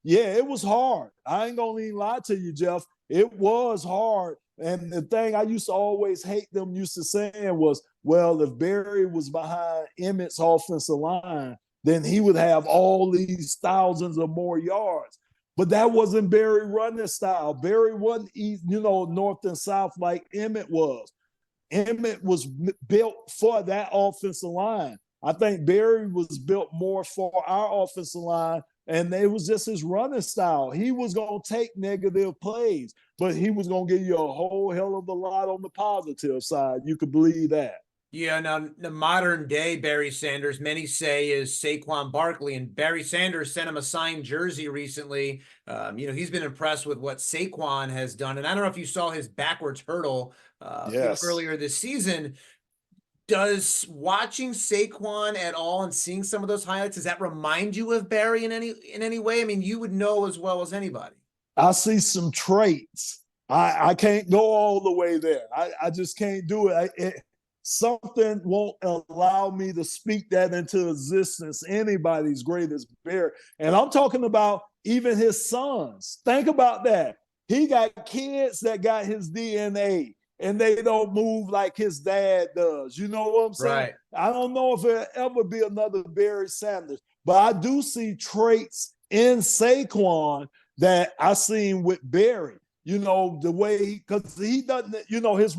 Yeah, it was hard. I ain't gonna even lie to you, Jeff. It was hard. And the thing I used to always hate them used to saying was, well, if Barry was behind Emmett's offensive line, then he would have all these thousands of more yards. But that wasn't Barry running style. Barry wasn't, north and south like Emmett was. Emmett was built for that offensive line. I think Barry was built more for our offensive line, and it was just his running style. He was going to take negative plays, but he was going to give you a whole hell of a lot on the positive side. You could believe that. Yeah, now the modern day Barry Sanders, many say is Saquon Barkley, and Barry Sanders sent him a signed jersey recently. He's been impressed with what Saquon has done, and I don't know if you saw his backwards hurdle, Yes. earlier this season. Does watching Saquon at all and seeing some of those highlights, does that remind you of Barry in any way? I mean, you would know as well as anybody. I see some traits. I can't go all the way there. I just can't do it. Something won't allow me to speak that into existence. Anybody's greatest Barry. And I'm talking about even his sons. Think about that. He got kids that got his DNA and they don't move like his dad does. You know what I'm saying? Right. I don't know if there'll ever be another Barry Sanders, but I do see traits in Saquon that I seen with Barry. The way, because he doesn't, his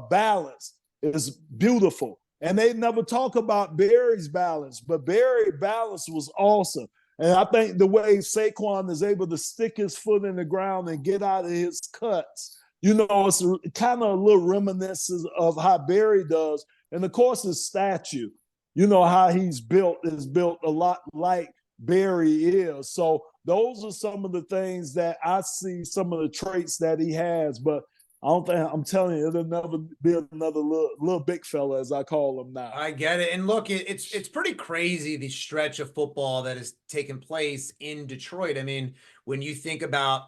balance is beautiful. And they never talk about Barry's balance, but Barry's balance was awesome. And I think the way Saquon is able to stick his foot in the ground and get out of his cuts, it's kind of a little reminiscence of how Barry does. And of course, his statue, how he's built is built a lot like Barry is. So those are some of the things that I see, some of the traits that he has. But I don't think, I'm telling you, it'll never be another little big fella, as I call him now. I get it. And look, it's pretty crazy, the stretch of football that has taken place in Detroit. I mean, when you think about,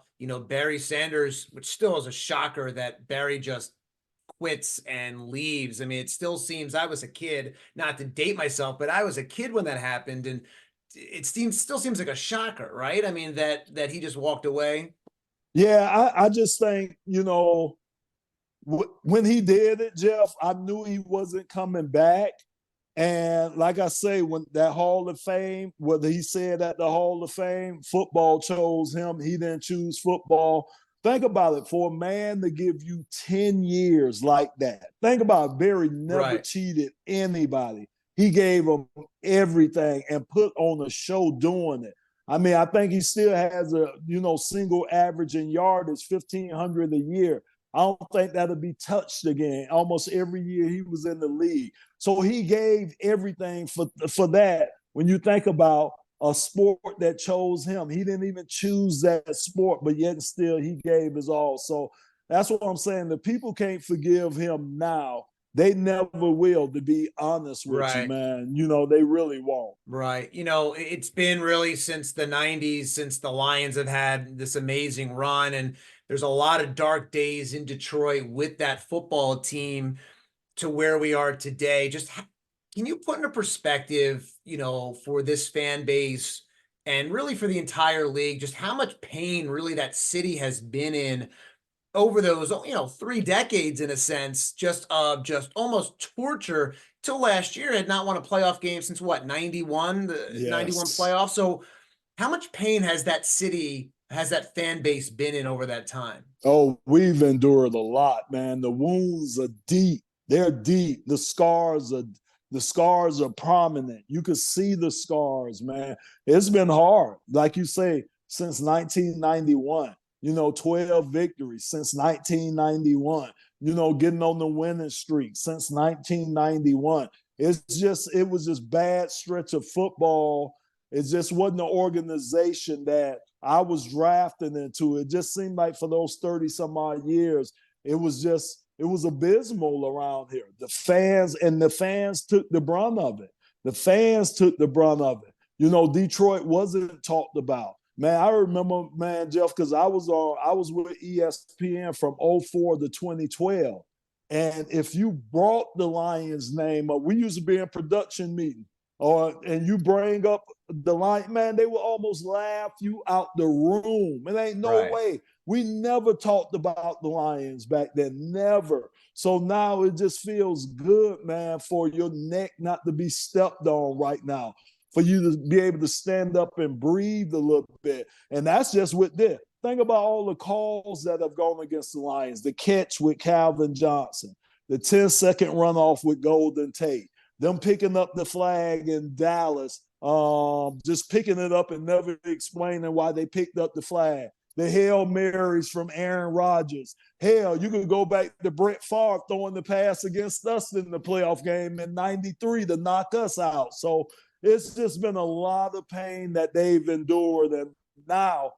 Barry Sanders, which still is a shocker that Barry just quits and leaves. I mean, it still seems, I was a kid, not to date myself, but I was a kid when that happened. And it still seems like a shocker, right? I mean, that he just walked away. Yeah, I just think, when he did it, Jeff, I knew he wasn't coming back. And like I say, when that Hall of Fame, whether he said at the Hall of Fame, football chose him, he didn't choose football. Think about it. For a man to give you 10 years like that, think about it. Barry never cheated anybody. He gave them everything and put on a show doing it. I mean, I think he still has a, single average in yardage, 1,500 a year. I don't think that'll be touched again. Almost every year he was in the league. So he gave everything for that. When you think about a sport that chose him, he didn't even choose that sport, but yet still he gave his all. So that's what I'm saying. The people can't forgive him now. They never will, to be honest with you, man. They really won't. Right. It's been really since the 90s, since the Lions have had this amazing run. And there's a lot of dark days in Detroit with that football team to where we are today. Just can you put into perspective, for this fan base and really for the entire league, just how much pain really that city has been in over those, 3 decades, in a sense, just almost torture, till last year had not won a playoff game since what, 91, the 91 playoff. So how much pain has that city, has that fan base been in over that time? Oh, we've endured a lot, man. The wounds are deep. They're deep. The scars are prominent. You can see the scars, man. It's been hard. Like you say, since 1991. 12 victories since 1991, getting on the winning streak since 1991. It was just bad stretch of football. It just wasn't an organization that I was drafted into. It just seemed like for those 30 some odd years, it was abysmal around here. The fans took the brunt of it. Detroit wasn't talked about. Man, I remember, man, Jeff, because I was with ESPN from 2004 to 2012. And if you brought the Lions name up, we used to be in production meeting, and you bring up the line, man, they will almost laugh you out the room. It ain't no Right. way. We never talked about the Lions back then, never. So now it just feels good, man, for your neck not to be stepped on right now, for you to be able to stand up and breathe a little bit. And that's just with this. Think about all the calls that have gone against the Lions, the catch with Calvin Johnson, the 10-second runoff with Golden Tate, them picking up the flag in Dallas, just picking it up and never explaining why they picked up the flag. The Hail Marys from Aaron Rodgers. Hell, you could go back to Brett Favre throwing the pass against us in the playoff game in '93 to knock us out. So it's just been a lot of pain that they've endured. And now